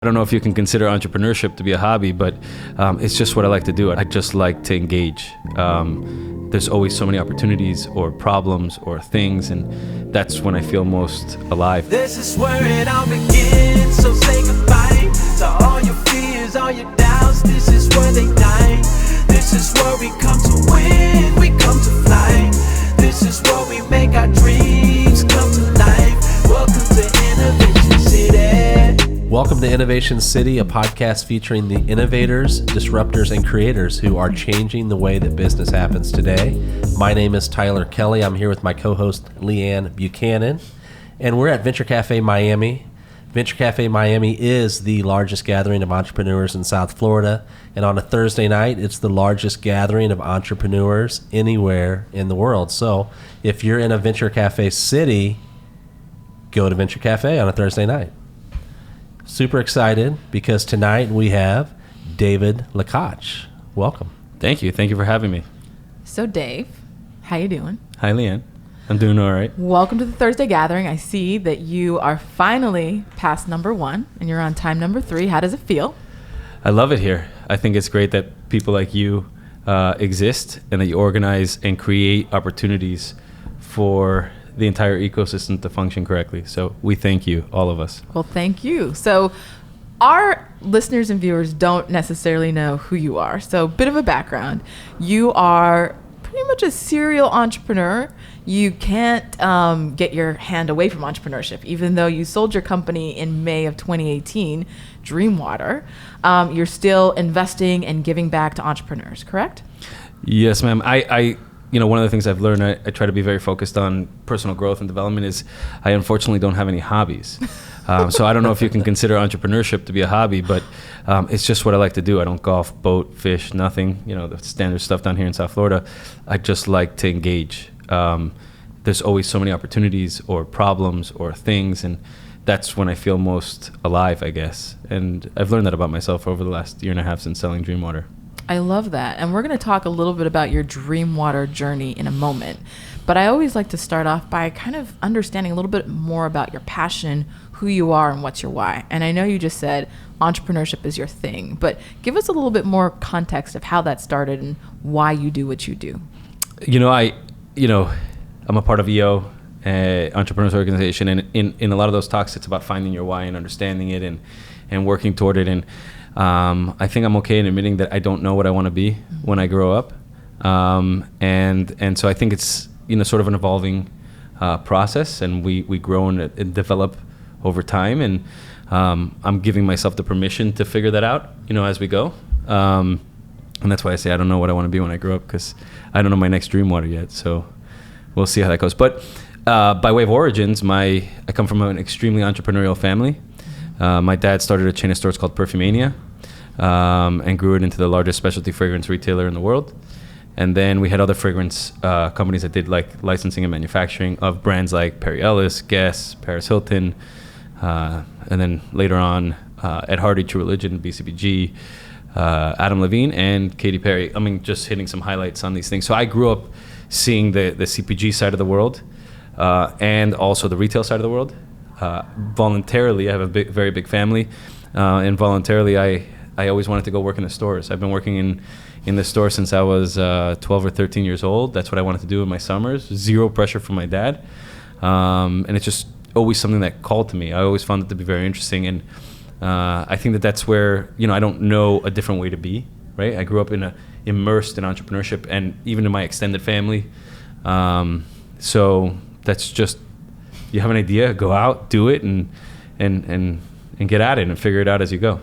I don't know if you can consider entrepreneurship to be a hobby, but it's just what I like to do. I just like to engage. There's always so many opportunities or problems or things, and that's when I feel most alive. This is where it all begins, so say goodbye to all your fears, all your doubts. This is where they die. This is where we come to win, we come to fly. This is where we make our dreams come to life. Welcome to Innovation City. Welcome to Innovation City, a podcast featuring the innovators, disruptors, and creators who are changing the way that business happens today. My name is Tyler Kelley. I'm here with my co-host, Leigh-Ann Buchanan, and we're at Venture Cafe Miami. Venture Cafe Miami is the largest gathering of entrepreneurs in South Florida, and on a Thursday night, it's the largest gathering of entrepreneurs anywhere in the world. So if you're in a Venture Cafe city, go to Venture Cafe on a Thursday night. Super excited because tonight we have David Lekach. Welcome. Thank you. Thank you for having me. So Dave, how you doing? Hi, Leigh-Ann. I'm doing all right. Welcome to the Thursday Gathering. I see that you are finally past number 1 and you're on time number 3. How does it feel? I love it here. I think it's great that people like you exist and that you organize and create opportunities for the entire ecosystem to function correctly. So we thank you, all of us. Well, thank you. So our listeners and viewers don't necessarily know who you are. So a bit of a background. You are pretty much a serial entrepreneur. You can't get your hand away from entrepreneurship, even though you sold your company in May of 2018, Dreamwater. You're still investing and giving back to entrepreneurs, correct? Yes, ma'am. One of the things I've learned, I try to be very focused on personal growth and development, is I unfortunately don't have any hobbies. So I don't know if you can consider entrepreneurship to be a hobby, but it's just what I like to do. I don't golf, boat, fish, nothing, the standard stuff down here in South Florida. I just like to engage. There's always so many opportunities or problems or things, and that's when I feel most alive, I guess. And I've learned that about myself over the last year and a half since selling Dreamwater. I love that. And we're going to talk a little bit about your Dreamwater journey in a moment. But I always like to start off by kind of understanding a little bit more about your passion, who you are, and what's your why. And I know you just said entrepreneurship is your thing, but give us a little bit more context of how that started and why you do what you do. I'm a part of EO, Entrepreneurs Organization, and in a lot of those talks, it's about finding your why and understanding it and working toward it. And I think I'm okay in admitting that I don't know what I want to be when I grow up. And so I think it's, sort of an evolving process, and we grow and develop over time. And I'm giving myself the permission to figure that out, as we go. And that's why I say I don't know what I want to be when I grow up, because I don't know my next Dreamwater yet. So we'll see how that goes. But by way of origins, I come from an extremely entrepreneurial family. My dad started a chain of stores called Perfumania and grew it into the largest specialty fragrance retailer in the world. And then we had other fragrance companies that did like licensing and manufacturing of brands like Perry Ellis, Guess, Paris Hilton, and then later on Ed Hardy, True Religion, BCBG, Adam Levine, and Katy Perry. Just hitting some highlights on these things. So I grew up seeing the CPG side of the world and also the retail side of the world. Voluntarily, I have a very big family, and voluntarily I always wanted to go work in the stores. I've been working in the store since I was 12 or 13 years old. That's what I wanted to do in my summers. Zero pressure from my dad, and it's just always something that called to me. I always found it to be very interesting, and I think that's where I don't know a different way to be. Right? I grew up immersed in entrepreneurship, and even in my extended family. So that's just, you have an idea, go out, do it, and get at it and figure it out as you go.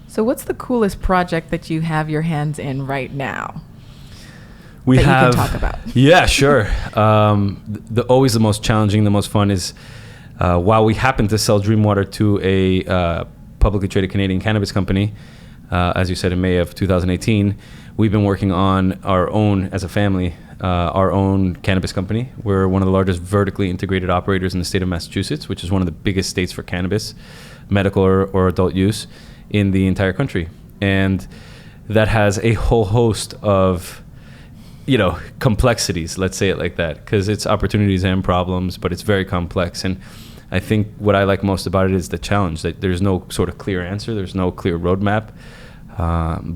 So what's the coolest project that you have your hands in right now You can talk about? Yeah, sure. Always the most challenging, the most fun is while we happen to sell Dreamwater to a publicly traded Canadian cannabis company, as you said, in May of 2018, we've been working on our own, as a family, our own cannabis company. We're one of the largest vertically integrated operators in the state of Massachusetts, which is one of the biggest states for cannabis, medical or adult use, in the entire country. And that has a whole host of, complexities, let's say it like that, because it's opportunities and problems, but it's very complex. And I think what I like most about it is the challenge, that there's no sort of clear answer. There's no clear roadmap.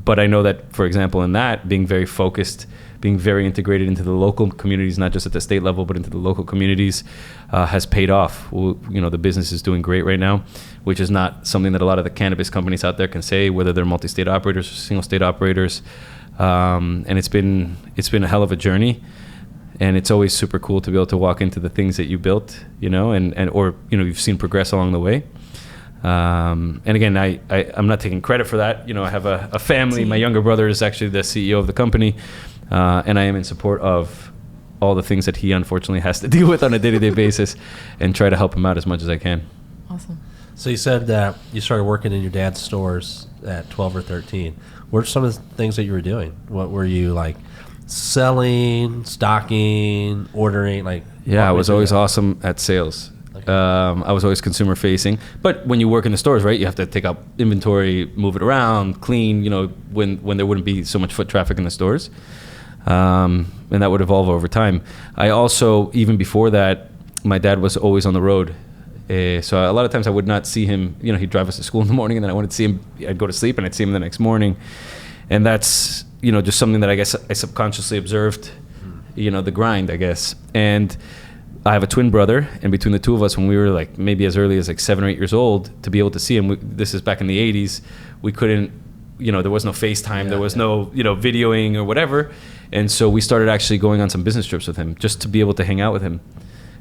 But I know that, for example, in that, being very focused, being very integrated into the local communities, not just at the state level, but into the local communities, has paid off. The business is doing great right now, which is not something that a lot of the cannabis companies out there can say, whether they're multi-state operators or single-state operators. And it's been a hell of a journey. And it's always super cool to be able to walk into the things that you built, or you've seen progress along the way. And again, I'm not taking credit for that. I have a family. My younger brother is actually the CEO of the company, and I am in support of all the things that he unfortunately has to deal with on a day-to-day basis, and try to help him out as much as I can. Awesome. So you said that you started working in your dad's stores at 12 or 13. What are some of the things that you were doing? What were you like? Selling, stocking, ordering, I was always awesome at sales. Okay. I was always consumer facing, but when you work in the stores, right, you have to take out inventory, move it around, clean, when there wouldn't be so much foot traffic in the stores, and that would evolve over time. I also, even before that, my dad was always on the road, so a lot of times I would not see him. He'd drive us to school in the morning, and then I wanted to see him. I'd go to sleep and I'd see him the next morning, and that's just something that I guess I subconsciously observed, the grind, I guess. And I have a twin brother, and between the two of us, when we were maybe as early as 7 or 8 years old, to be able to see him, this is back in the 80s, we couldn't, there was no FaceTime, there was no, videoing or whatever. And so we started actually going on some business trips with him just to be able to hang out with him.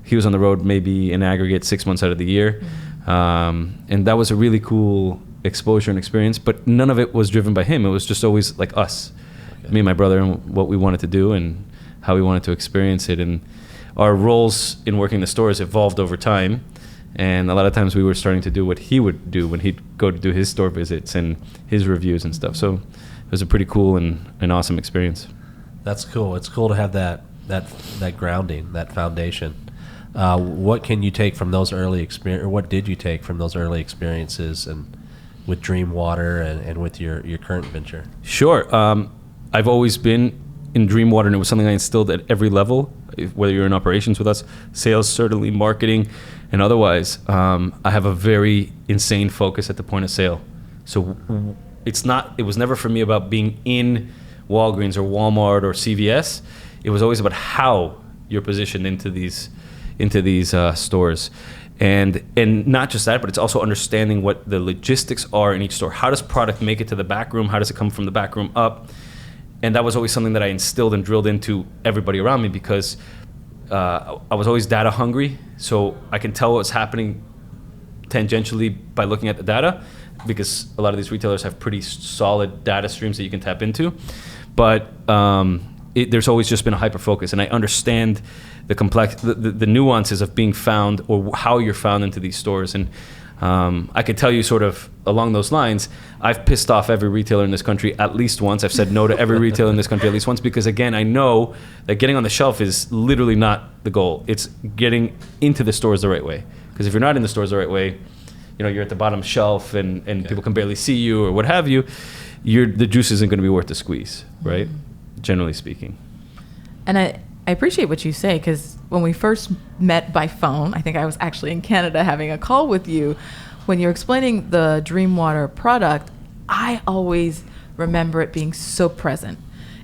He was on the road maybe in aggregate 6 months out of the year. And that was a really cool exposure and experience, but none of it was driven by him. It was just always us. Me and my brother, and what we wanted to do and how we wanted to experience it. And our roles in working the stores evolved over time. And a lot of times we were starting to do what he would do when he'd go to do his store visits and his reviews and stuff. So it was a pretty cool and awesome experience. That's cool. It's cool to have that grounding, that foundation. What can you take from those early experiences, or what did you take from those early experiences and with Dream Water and with your current venture? Sure. I've always been in Dream Water, and it was something I instilled at every level, whether you're in operations with us, sales, certainly marketing, and otherwise. I have a very insane focus at the point of sale. So it was never for me about being in Walgreens or Walmart or CVS. It was always about how you're positioned into these stores. And not just that, but it's also understanding what the logistics are in each store. How does product make it to the back room? How does it come from the back room up? And that was always something that I instilled and drilled into everybody around me, because I was always data hungry. So I can tell what's happening tangentially by looking at the data, because a lot of these retailers have pretty solid data streams that you can tap into. But there's always just been a hyper focus, and I understand the nuances of being found, or how you're found into these stores. And I could tell you sort of along those lines, I've pissed off every retailer in this country at least once. I've said no to every retailer in this country at least once, because again, I know that getting on the shelf is literally not the goal. It's getting into the stores the right way. Because if you're not in the stores the right way, you're at the bottom shelf and people can barely see you or what have you, the juice isn't going to be worth the squeeze, right? Generally speaking. And I appreciate what you say, because when we first met by phone, I think I was actually in Canada having a call with you, when you're explaining the Dream Water product, I always remember it being so present.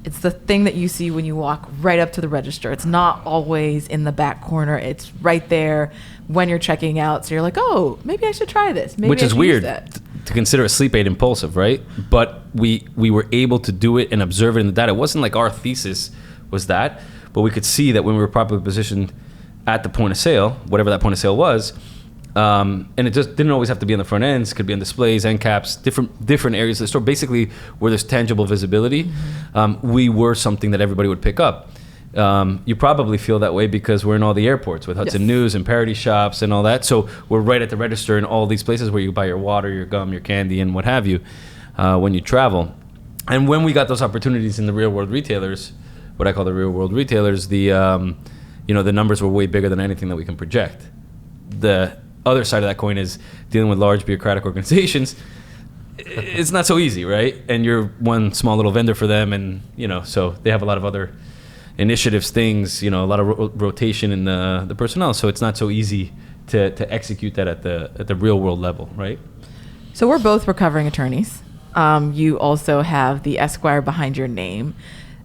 It's the thing that you see when you walk right up to the register. It's not always in the back corner. It's right there when you're checking out. So you're like, oh, maybe I should try this. Maybe Which I is should weird use that. to consider a sleep aid impulsive, right? But we were able to do it and observe it in the data. It wasn't like our thesis was that, but we could see that when we were properly positioned at the point of sale, whatever that point of sale was, and it just didn't always have to be on the front ends. It could be on displays, end caps, different areas of the store. Basically, where there's tangible visibility, we were something that everybody would pick up. You probably feel that way because we're in all the airports with Hudson News and Parity Shops and all that. So we're right at the register in all these places where you buy your water, your gum, your candy, and what have you when you travel. And when we got those opportunities in the real world retailers, what I call the real world retailers, the numbers were way bigger than anything that we can project. The other side of that coin is dealing with large bureaucratic organizations. It's not so easy, right? And you're one small little vendor for them, and so they have a lot of other initiatives, things, a lot of rotation in the personnel. So it's not so easy to execute that at the real world level, right? So we're both recovering attorneys. You also have the Esquire behind your name.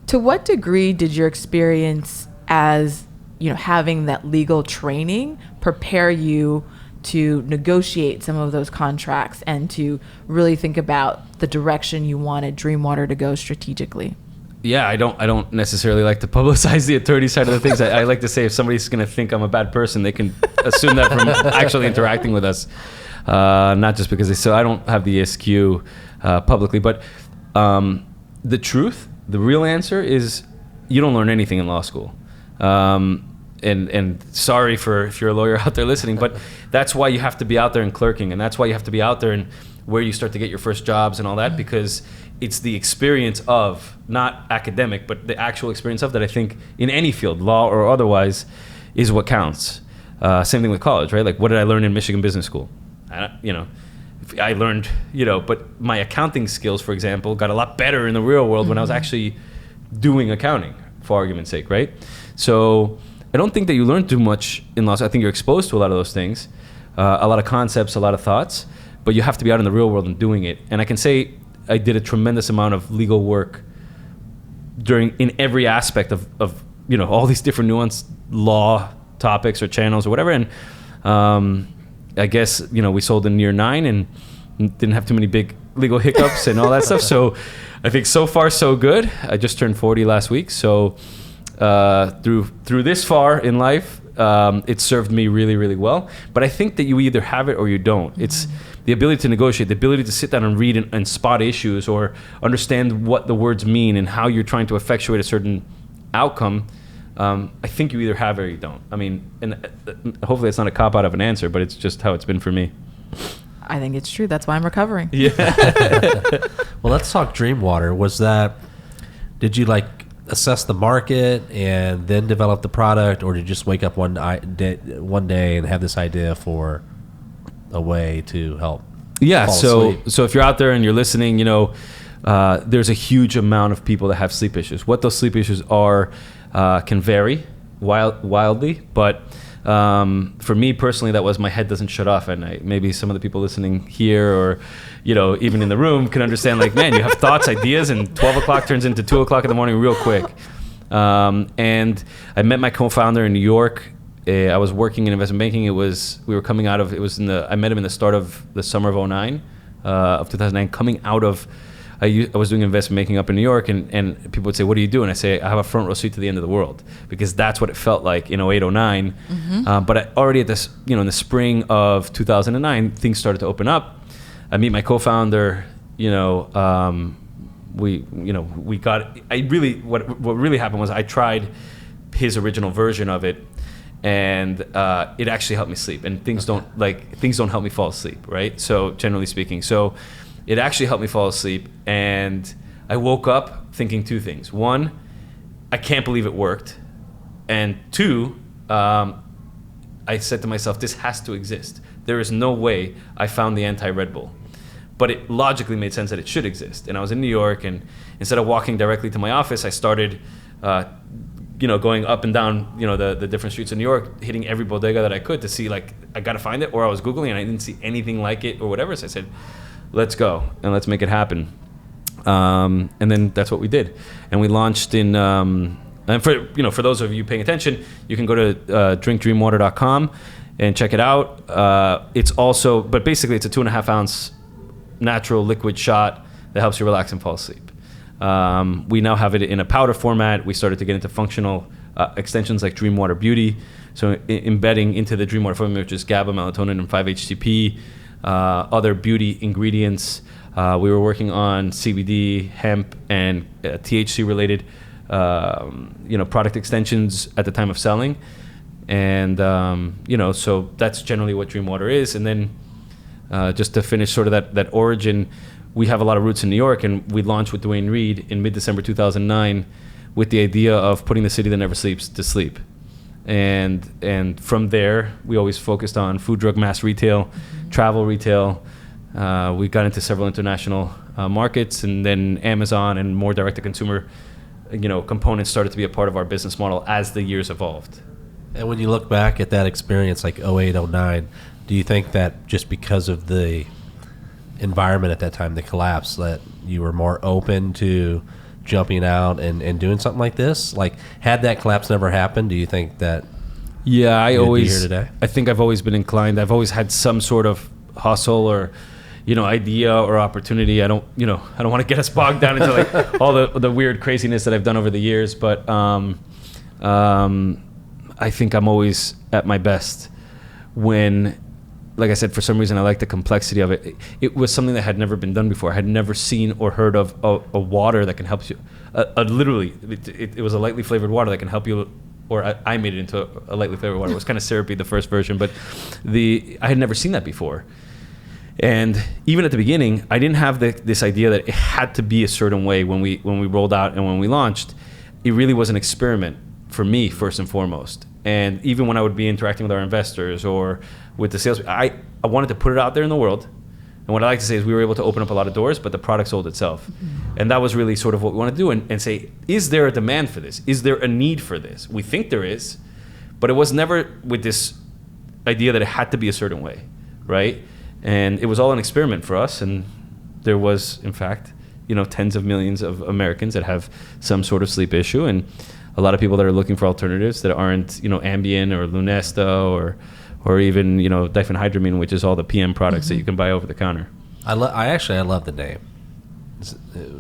To what degree did your experience as, having that legal training prepare you to negotiate some of those contracts and to really think about the direction you wanted Dreamwater to go strategically? Yeah, I don't necessarily like to publicize the attorney side of the things. I like to say if somebody's going to think I'm a bad person, they can assume that from actually interacting with us, not just because so I don't have the SQ publicly. But the truth, the real answer is you don't learn anything in law school. And sorry if you're a lawyer out there listening, but that's why you have to be out there and clerking, and that's why you have to be out there and where you start to get your first jobs and all that, because it's the experience of, not academic, but the actual experience of that, I think, in any field, law or otherwise, is what counts. Same thing with college, right? Like, what did I learn in Michigan Business School? I learned, but my accounting skills, for example, got a lot better in the real world when I was actually doing accounting, for argument's sake, right? So I don't think that you learn too much in law. I think you're exposed to a lot of those things, a lot of concepts, a lot of thoughts, but you have to be out in the real world and doing it. And I can say I did a tremendous amount of legal work in every aspect of all these different nuanced law topics or channels or whatever. And I guess, we sold in year 9 and didn't have too many big legal hiccups and all that stuff. So I think so far so good. I just turned 40 last week. So through this far in life, it served me really, really well. But I think that you either have it or you don't. It's the ability to negotiate, the ability to sit down and read and spot issues or understand what the words mean and how you're trying to effectuate a certain outcome. I think you either have it or you don't. I mean, and hopefully it's not a cop-out of an answer, but it's just how it's been for me. I think it's true. That's why I'm recovering. Yeah. Well, let's talk Dreamwater. Did you assess the market and then develop the product, or did you just wake up one day and have this idea for a way to help? Yeah. fall asleep? So if you're out there and you're listening, there's a huge amount of people that have sleep issues. What those sleep issues are can vary wildly, but for me personally, that was my head doesn't shut off at night. Maybe some of the people listening here or, even in the room can understand, man, you have thoughts, ideas, and 12 o'clock turns into 2 o'clock in the morning real quick. And I met my co-founder in New York. I was working in investment banking. I met him in the start of the summer of 2009, coming out of, I was doing investment banking up in New York, and people would say, "What do you do?" And I say, "I have a front row seat to the end of the world," because that's what it felt like in 2008, 2009. But already at this, in the spring of 2009, things started to open up. I meet my co-founder. What really happened was I tried his original version of it, and it actually helped me sleep. And things don't help me fall asleep, right? So generally speaking, it actually helped me fall asleep, and I woke up thinking 2 things. 1, I can't believe it worked. And 2, I said to myself, this has to exist. There is no way I found the anti-Red Bull. But it logically made sense that it should exist. And I was in New York, and instead of walking directly to my office, I started going up and down, the different streets of New York, hitting every bodega that I could to see, I got to find it. Or I was Googling, and I didn't see anything like it or whatever. So I said, let's go and let's make it happen. And then that's what we did. And we launched in, and for those of you paying attention, you can go to drinkdreamwater.com and check it out. It's also, but basically it's a 2.5 ounce natural liquid shot that helps you relax and fall asleep. We now have it in a powder format. We started to get into functional extensions like Dreamwater Beauty. So embedding into the Dreamwater formula, which is GABA, melatonin, and 5-HTP. Other beauty ingredients. We were working on CBD, hemp, and THC-related, product extensions at the time of selling, and so that's generally what Dreamwater is. And then just to finish sort of that origin, we have a lot of roots in New York, and we launched with Dwayne Reed in mid-December 2009 with the idea of putting the city that never sleeps to sleep. And from there, we always focused on food, drug, mass retail, travel retail. We got into several international markets, and then Amazon and more direct-to-consumer, components started to be a part of our business model as the years evolved. And when you look back at that experience, like 08, 09, do you think that just because of the environment at that time, the collapse, that you were more open to jumping out and doing something like this? Like, had that collapse never happened, do you think that Yeah, you would be here today? I think I've always been inclined. I've always had some sort of hustle or, idea or opportunity. I don't want to get us bogged down into like all the weird craziness that I've done over the years, but I think I'm always at my best when, like I said, for some reason I like the complexity of it. It was something that had never been done before. I had never seen or heard of a water that can help you. Literally, it was a lightly flavored water that can help you. Or I made it into a lightly flavored water. It was kind of syrupy, the first version, but I had never seen that before. And even at the beginning, I didn't have this idea that it had to be a certain way when we rolled out and when we launched. It really was an experiment for me, first and foremost. And even when I would be interacting with our investors or with the sales, I wanted to put it out there in the world. And what I like to say is we were able to open up a lot of doors, but the product sold itself. Mm-hmm. And that was really sort of what we want to do and say, is there a demand for this? Is there a need for this? We think there is, but it was never with this idea that it had to be a certain way, right? And it was all an experiment for us. And there was, in fact, tens of millions of Americans that have some sort of sleep issue, and a lot of people that are looking for alternatives that aren't, Ambien or Lunesta or even, diphenhydramine, which is all the PM products Mm-hmm. that you can buy over the counter. I love the name.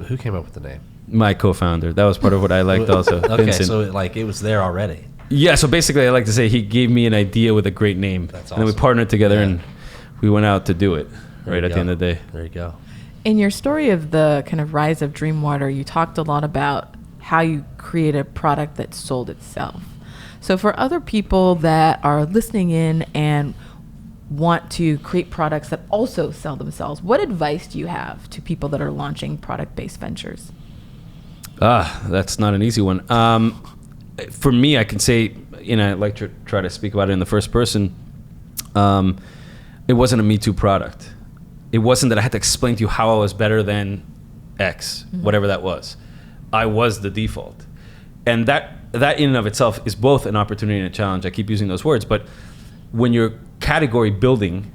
Who came up with the name? My co-founder. That was part of what I liked also. Okay, Vincent. so it was there already. Yeah, so basically I like to say he gave me an idea with a great name. That's And then we awesome. partnered together Yeah. and we went out to do it There right you at the go. end of the day. There you go. In your story of the kind of rise of Dreamwater, you talked a lot about how you create a product that sold itself. So for other people that are listening in and want to create products that also sell themselves, what advice do you have to people that are launching product-based ventures? That's not an easy one. For me, I can say, I like to try to speak about it in the first person. It wasn't a Me Too product. It wasn't that I had to explain to you how I was better than X, whatever that was. I was the default. And that in and of itself is both an opportunity and a challenge. I keep using those words, but when you're category building,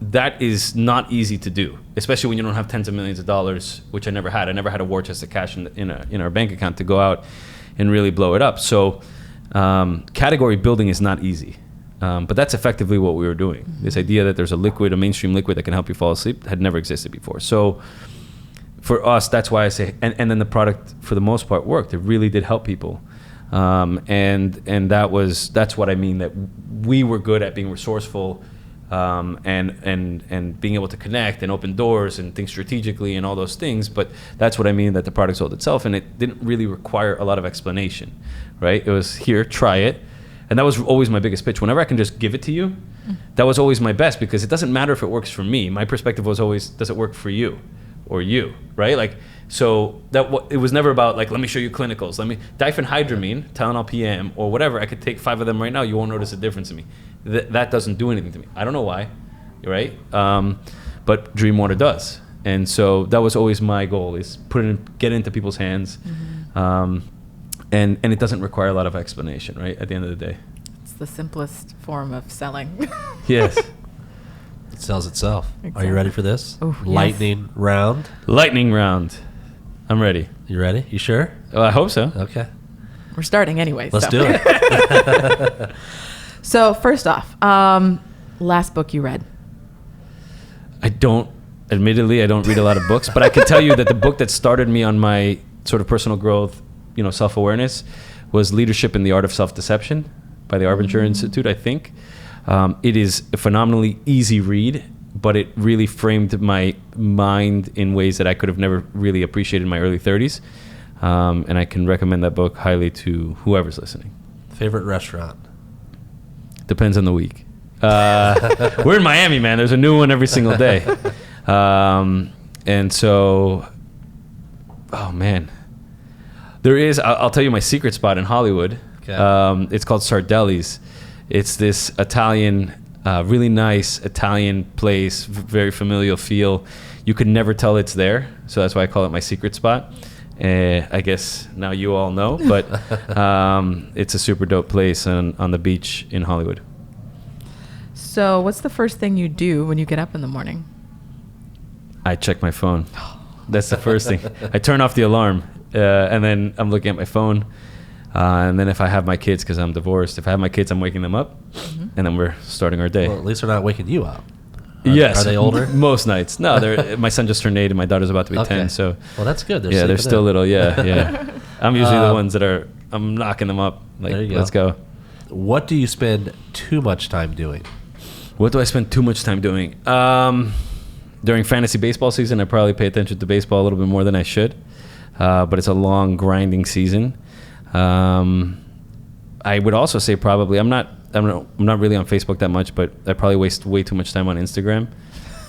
that is not easy to do, especially when you don't have tens of millions of dollars, which I never had. I never had a war chest of cash in our bank account to go out and really blow it up. So category building is not easy. But that's effectively what we were doing. Mm-hmm. This idea that there's a mainstream liquid that can help you fall asleep had never existed before. So for us, that's why I say, and then the product for the most part worked. It really did help people. And that's what I mean, that we were good at being resourceful, and being able to connect and open doors and think strategically and all those things. But that's what I mean, that the product sold itself, and it didn't really require a lot of explanation, right? It was, here, try it. And that was always my biggest pitch. Whenever I can just give it to you, that was always my best, because it doesn't matter if it works for me. My perspective was always, does it work for you or you, right? Like, so it was never about like, let me show you clinicals. Diphenhydramine, Tylenol PM, or whatever, I could take 5 of them right now. You won't notice a difference in me. That doesn't do anything to me. I don't know why, right? But Dreamwater does. And so that was always my goal, is get it into people's hands. Mm-hmm. And it doesn't require a lot of explanation, right? At the end of the day. It's the simplest form of selling. Yes. It sells itself. Exactly. Are you ready for this? Oh, yes. Lightning round. Lightning round. I'm ready. You ready? You sure? Well, I hope so. Okay. We're starting anyway. Let's do it. So first off, last book you read? Admittedly, I don't read a lot of books, but I can tell you that the book that started me on my sort of personal growth, self-awareness, was Leadership in the Art of Self-Deception by the Arbinger Institute, I think. It is a phenomenally easy read, but it really framed my mind in ways that I could have never really appreciated in my early 30s. And I can recommend that book highly to whoever's listening. Favorite restaurant? Depends on the week. We're in Miami, man. There's a new one every single day. And so, oh man. There is, I'll tell you my secret spot in Hollywood. Okay. It's called Sardelli's. It's this Italian, really nice Italian place, very familial feel. You could never tell it's there, so that's why I call it my secret spot. I guess now you all know, but it's a super dope place on the beach in Hollywood. So what's the first thing you do when you get up in the morning? I check my phone. That's the first thing. I turn off the alarm, and then I'm looking at my phone. And then if I have my kids, because I'm divorced, if I have my kids, I'm waking them up, and then we're starting our day. Well, at least they're not waking you up. Yes. Are they older? Most nights. No, my son just turned 8 and my daughter's about to be 10. So well, that's good. they're still little. Yeah. I'm usually the ones that I'm knocking them up. Like, there you let's go. What do you spend too much time doing? What do I spend too much time doing? During fantasy baseball season, I probably pay attention to baseball a little bit more than I should. But it's a long, grinding season. I would also say probably I'm not really on Facebook that much, but I probably waste way too much time on Instagram.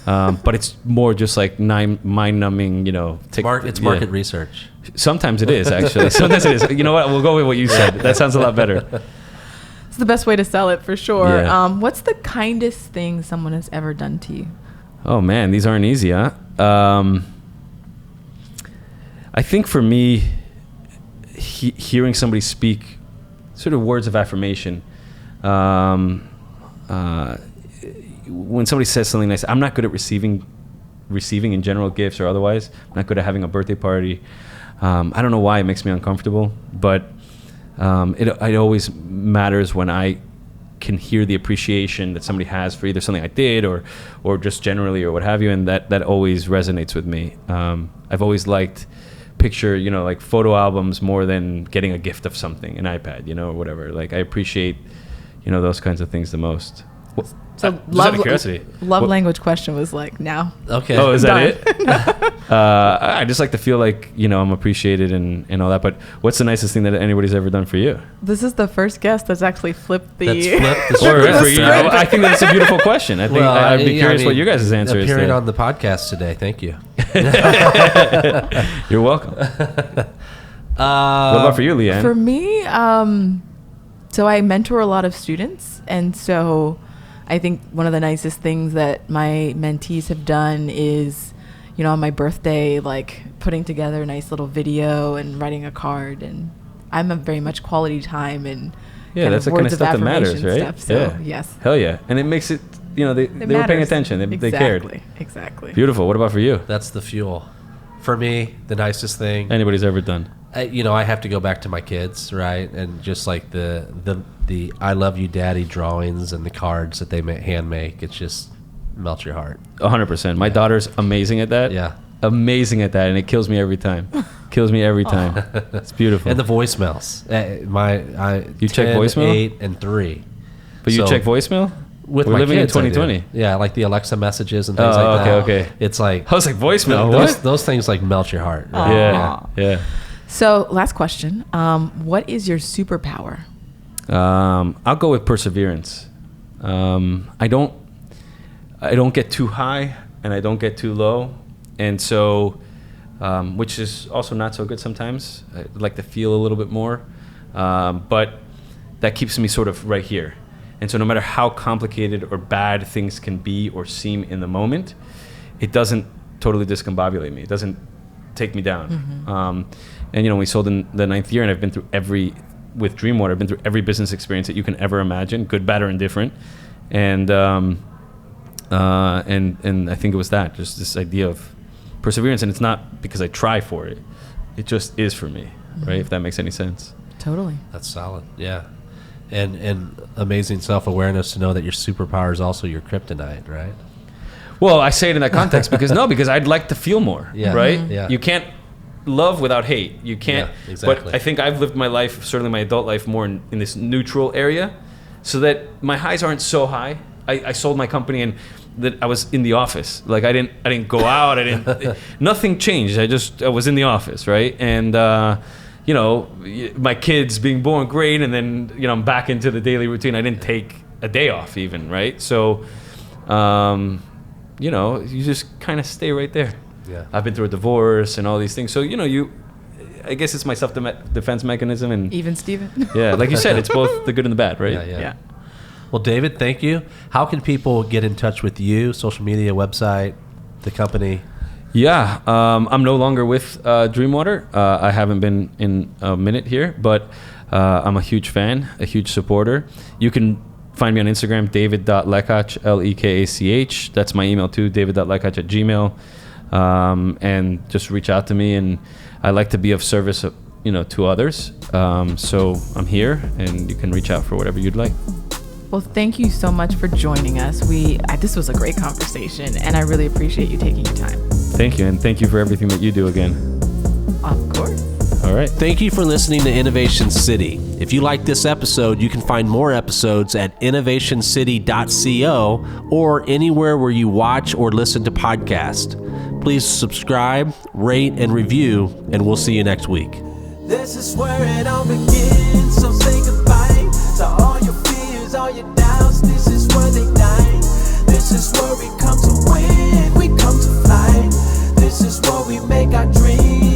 But it's more just like mind-numbing, It's market research. Sometimes it is, actually. Sometimes it is. You know what? We'll go with what you said. That sounds a lot better. It's the best way to sell it for sure. Yeah. What's the kindest thing someone has ever done to you? Oh, man. These aren't easy, huh? I think for me, hearing somebody speak sort of words of affirmation, when somebody says something nice, I'm not good at receiving in general, gifts or otherwise. I'm not good at having a birthday party. I don't know why it makes me uncomfortable, but it always matters when I can hear the appreciation that somebody has for either something I did or just generally or what have you, and that always resonates with me. I've always liked picture, like photo albums more than getting a gift of something, an iPad, or whatever. Like I appreciate, those kinds of things the most. So just out of curiosity, language question was like now. Okay. Oh, is that it? I just like to feel like, I'm appreciated and all that. But what's the nicest thing that anybody's ever done for you? This is the first guest that's actually flipped the... I think that's a beautiful question. I think I'd be curious what your guys' answer is. Appearing on the podcast today. Thank you. You're welcome. What about for you, Leigh-Ann? For me, so I mentor a lot of students, and so I think one of the nicest things that my mentees have done is, on my birthday, like putting together a nice little video and writing a card, and I'm a very much quality time and that's the kind of stuff that matters, right? Stuff, so yes, hell yeah, and it makes it, they were paying attention, they cared. Exactly. Beautiful. What about for you? That's the fuel. For me, the nicest thing anybody's ever done. I have to go back to my kids, right? And just like the I love you, daddy drawings and the cards that they hand make, it's just melts your heart. 100%. My daughter's amazing at that. Yeah. Amazing at that, and it kills me every time. It's beautiful. And the voicemails. You check voicemail? 8 and 3. But you check voicemail? With We're my living kids, in 2020. Yeah, like the Alexa messages and things like that. Okay. It's like I was like, voicemail. those things like melt your heart. Right? Yeah. So last question. What is your superpower? I'll go with perseverance. I don't get too high and I don't get too low, and so which is also not so good sometimes. I like to feel a little bit more, but that keeps me sort of right here. And so no matter how complicated or bad things can be or seem in the moment, it doesn't totally discombobulate me. It doesn't take me down. Mm-hmm. And we sold in the 9th year, and I've been through with Dreamwater, I've been through every business experience that you can ever imagine, good, bad, or indifferent. And I think it was just this idea of perseverance, and it's not because I try for it. It just is for me, right? If that makes any sense. Totally. That's solid. Yeah. And amazing self-awareness to know that your superpower is also your kryptonite, right? Well, I say it in that context because I'd like to feel more, right? Mm-hmm. Yeah. You can't love without hate. You can't. Yeah, exactly. But I think I've lived my life, certainly my adult life, more in this neutral area, so that my highs aren't so high. I sold my company and that I was in the office. Like I didn't go out. Nothing changed. I was in the office, right? And my kids being born, great, and then I'm back into the daily routine. I didn't take a day off even, right? So, you just kind of stay right there. Yeah. I've been through a divorce and all these things. So, I guess it's my self-defense mechanism. And even Steven. Yeah, like you said, it's both the good and the bad, right? Yeah. Well, David, thank you. How can people get in touch with you? Social media, website, the company? Yeah, I'm no longer with Dreamwater. I haven't been in a minute here, but I'm a huge fan, a huge supporter. You can find me on Instagram, david.lekach, Lekach. That's my email too, david.lekach@gmail. And just reach out to me, and I like to be of service, to others. So I'm here, and you can reach out for whatever you'd like. Well, thank you so much for joining us. This was a great conversation, and I really appreciate you taking your time. Thank you, and thank you for everything that you do again. Of course. All right. Thank you for listening to Innovation City. If you like this episode, you can find more episodes at innovationcity.co or anywhere where you watch or listen to podcasts. Please subscribe, rate, and review, and we'll see you next week. This is where it all begins, so say goodbye to all your fears, all your doubts. This is where they die. This is where we come to win, we come to fly. This is where we make our dreams